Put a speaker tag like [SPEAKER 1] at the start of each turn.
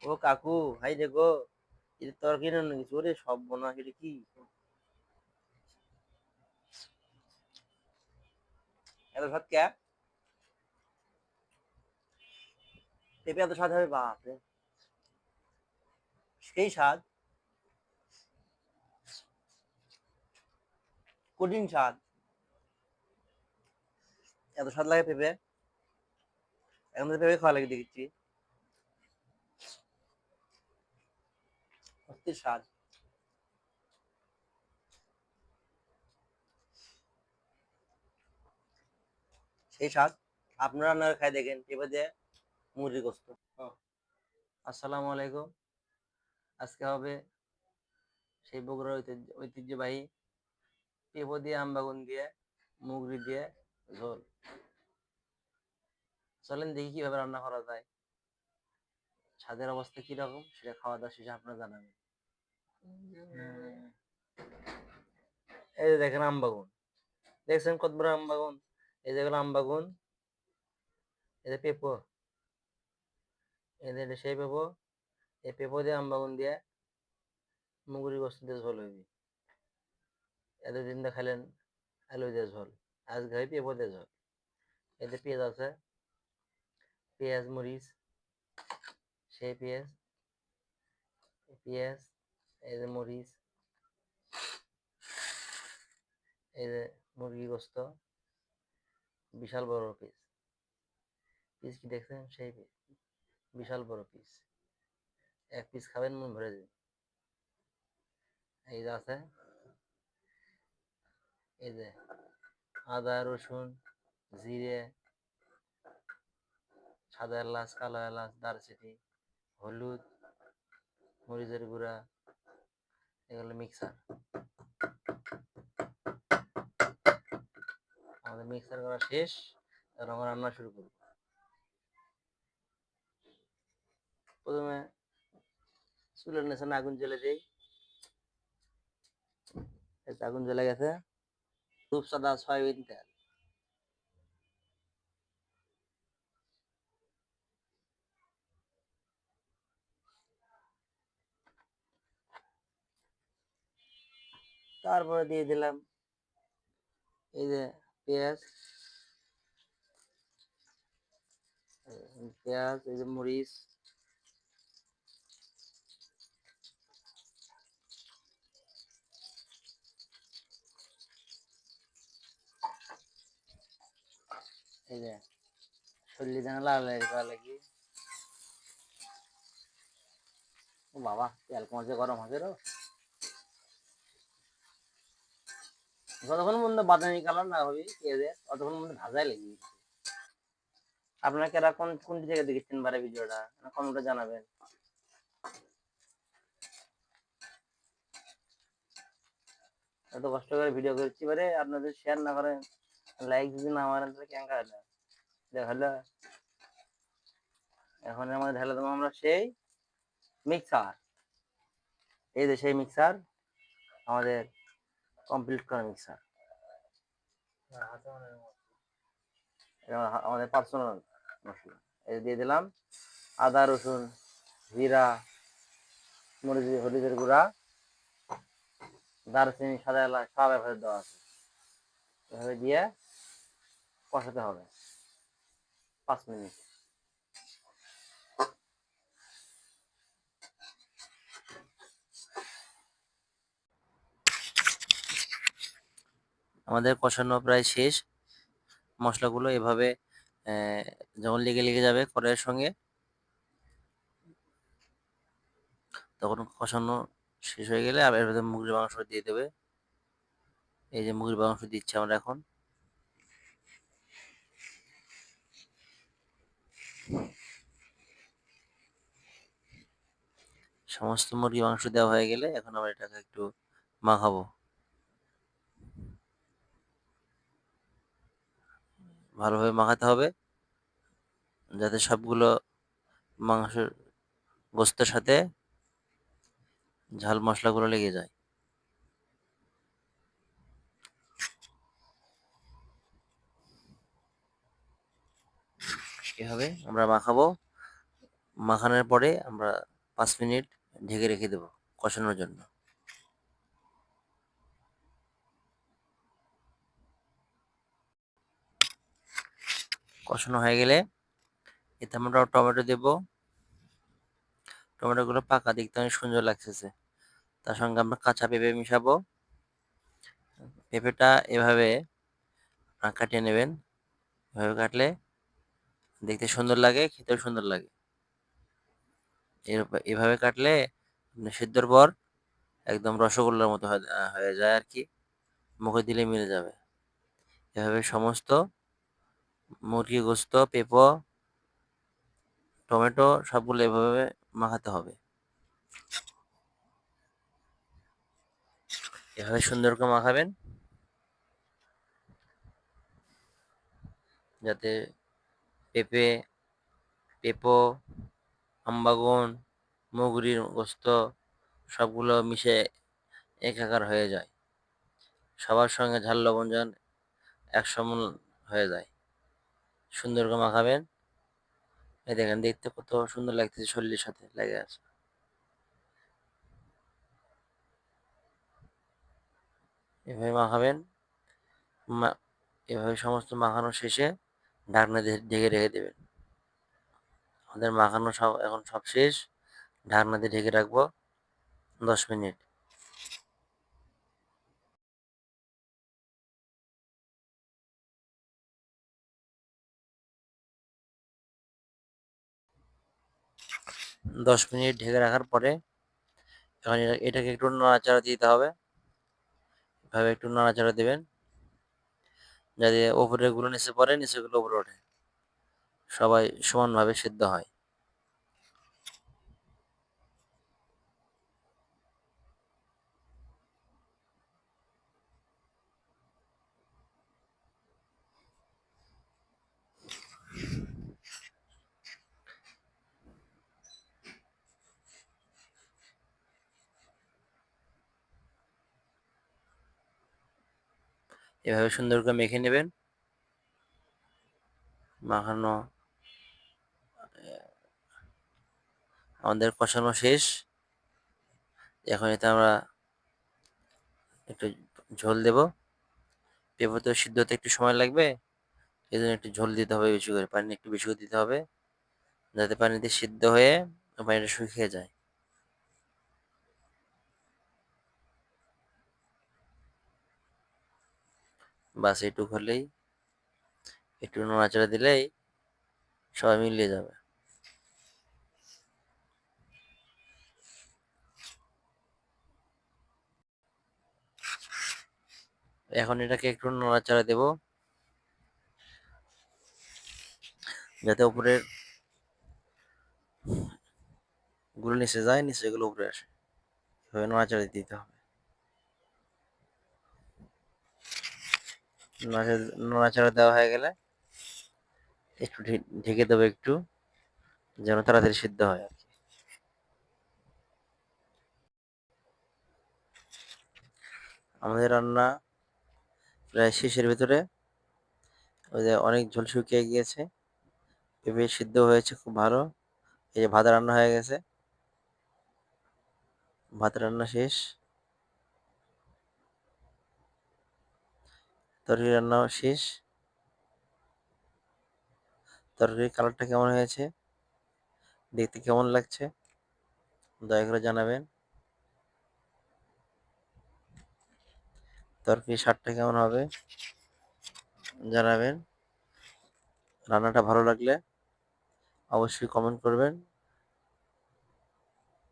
[SPEAKER 1] ও কাকু, হাই দেখো, এটা তরকারি রান্না কিছু, ওরে সব বোনা, এটা কি এত স্বাদ কে? পেঁপে এত স্বাদ হবে, বাপরে, সেই স্বাদ, কঠিন স্বাদ, এত স্বাদ লাগে পেঁপে। এখন তো পেঁপে খাওয়া লাগে দেখছি, অস্থির স্বাদ, সেই স্বাদ। আপনারা রান্না করে খাই দেখেন পেঁপে দিয়ে মুরগির গোস্ত। আসসালামু আলাইকুম। আজকে হবে সেই বগুড়ার ঐতিহ্যবাহী পেঁপে দিয়ে, আমবাগুন দিয়ে, মুগরি দিয়ে ঝোল। চলেন দেখি কিভাবে রান্না করা যায়, স্বাদের অবস্থা কিরকম সেটা খাওয়া দাওয়া শেষে আপনারা জানাবেন। এই যে দেখেন আমবাগুন, দেখছেন কত বড় আমবাগুন? এই যেগুলো আমবাগুন, এই যে পেঁপো, এই যে সেই পেঁপো, এই পেঁপো দিয়ে আমবাগুন দিয়ে মুগুরি গোস্ত দিয়ে ঝোল হইবি। এতদিন দেখালেন আলু দিয়ে ঝোল, আজ খাই পেঁপো দিয়ে ঝোল। এতে পেঁয়াজ আছে, পেঁয়াজ মরিচ, সেই পেঁয়াজ, পেঁয়াজ, এই যে মরিচ, এই যে মুরগি গোস্ত, বিশাল বড় পিস, পিস কি দেখছেন? সেই পিস, বিশাল বড় পিস, এক পিস খাবেন মন ভরে যাবে। এই যে আছে, এই যে আদা রসুন জিরে, সাদা এলাচ, কালো এলাচ, দারচিনি, হলুদ, মরিচের গুঁড়া, এগুলো মিক্সার। আমাদের মিক্সার করা শেষ, এখন আমরা রান্না শুরু করব। প্রথমে চুলের নিচে আগুন জ্বেলে দিই, আগুন জ্বলে গেছে, রূপসাদা সয়াবিন তেল, তারপরে দিয়ে দিলাম এই যে পেঁয়াজ, পেঁয়াজ, এই যে মরিচ, এই যে সল্লি দানা লাল করা লাগি। ও বাবা, তেল কমছে, গরম হবে রো। যতক্ষণ পর্যন্ত বাদামি কালার না হবে পেঁয়াজের, ততক্ষণ পর্যন্ত ভাজাই লাগবে। আপনারা কেরা কোনটি থেকে দেখেছেন বারে ভিডিওটা, কমেন্টে জানাবেন। এত কষ্ট করে ভিডিও করছি বারে, আপনাদের শেয়ার না করেন, লাইক যদি না মারেন তাহলে কেঙ্কা হলো দেখালো। এখন আমাদের ঢেলে দেবো আমরা সেই মিক্সার, এই যে সেই মিক্সার, আমাদের কমপ্লিট করা মিক্সার, আমাদের পার্সোনাল মশলা। এই দিয়ে দিলাম আদা রসুন জিরা, মরিচ, হলুদের গুঁড়া, দারচিনি, সাদা এলাচ সব এভাবে দেওয়া আছে। এভাবে দিয়ে কষাতে হবে 5 মিনিট। আমাদের কষানো প্রায় শেষ। মশলাগুলো এভাবে যখন লেগে লেগে যাবে কড়াইয়ের সঙ্গে, তখন কষানো শেষ হয়ে গেলে আবার এর ভেতরে মুরগির মাংস দিয়ে দেবে। এই যে মুরগির মাংস দিচ্ছি আমরা এখন। সমস্ত মুরগির মাংস দেওয়া হয়ে গেলে এখন আমরা এটাকে একটু মাখাবো, ভালোভাবে মাখাতে হবে যাতে সবগুলো মাংসের গোস্তের সাথে ঝাল মশলাগুলো লেগে যায়। এভাবে আমরা মাখাবো, মাখানোর পরে আমরা 5 মিনিট ঢেকে রেখে দেব কষানোর জন্য। কষানো হয়ে গেলে এতে আমরা টমেটো দেব। টমেটোগুলো পাকা, দেখতে অনেক সুন্দর লাগতেছে। তার সঙ্গে আমরা কাঁচা পেঁপে মিশাবো। পেঁপেটা এভাবে কাটিয়ে নেবেন। এভাবে কাটলে দেখতে সুন্দর লাগে, খেতেও সুন্দর লাগে। এভাবে কাটলে সিদ্ধর পর একদম রসগোল্লার মতো হয়ে যায় আর কি, মুখে দিলে মিলে যাবে। এভাবে সমস্ত মুরগি গোস্ত, পেঁপো, টমেটো সবগুলো এভাবে মাখাতে হবে। এভাবে সুন্দর করে মাখাবেন যাতে পেঁপে, পেঁপো, আমবাগুন, মুগরির গোস্ত সবগুলো মিশে একাকার হয়ে যায়। সবার সঙ্গে ঝাল লবণ যেন একসমান হয়ে যায়। সুন্দর করে মাখাবেন। এই দেখেন দেখতে কত সুন্দর লাগতেছে, শরীরের সাথে লেগে আছে। এভাবে মাখাবেন। মা- এভাবে সমস্ত মাখানো শেষে ঢাকনা দিয়ে ঢেকে রেখে দেবেন। আমাদের মাখানো সব এখন সব শেষ। ঢাকনা দিয়ে ঢেকে রাখবো 10 মিনিট। 10 মিনিট ঢেকে রাখার পরে এখন এটাকে একটু নাড়াচাড়া দিতে হবে। এভাবে একটু নাড়াচাড়া দিবেন যাতে উপরের গুলো নিচে পড়ে, নিচের গুলো উপরে ওঠে, সবাই সমানভাবে সিদ্ধ হয়। এভাবে সুন্দর করে মেখে নেবেন। মাখানো আমাদের কষানো শেষ। এখন এতে আমরা একটু ঝোল দেব। পেঁপে তো সিদ্ধ হতে একটু সময় লাগবে, এই জন্য একটু ঝোল দিতে হবে, বেশি করে পানি একটু বেশি করে দিতে হবে যাতে পানিতে সিদ্ধ হয়ে পানিটা শুকিয়ে যায়। বাস এইটুক হলেই, একটু নাড়াচাড়া দিলেই সবাই মিলিয়ে যাবে। এখন এটাকে একটু নাড়াচাড়া দেব যাতে উপরের গুলো নিচে যায়, নিচে গুলো উপরে আসে। এভাবে নাড়াচাড়া দিতে হবে। নাড়াচাড়া দেওয়া হয়ে গেলে একটু ঢেকে দেবো একটু, যেন তাড়াতাড়ি সিদ্ধ হয় আর কি। আমাদের রান্না প্রায় শেষের ভিতরে। ওই যে অনেক ঝোল শুকিয়ে গিয়েছে, পেঁপে সিদ্ধ হয়েছে খুব ভালো। এই যে ভাত রান্না হয়ে গেছে, ভাত রান্না শেষ, তরকারি রান্নাও শেষ। তরকারির কালারটা কেমন হয়েছে, দেখতে কেমন লাগছে দয়া করে জানাবেন। তরকারির স্বাদটা কেমন হবে জানাবেন। রান্নাটা ভালো লাগলে অবশ্যই কমেন্ট করবেন।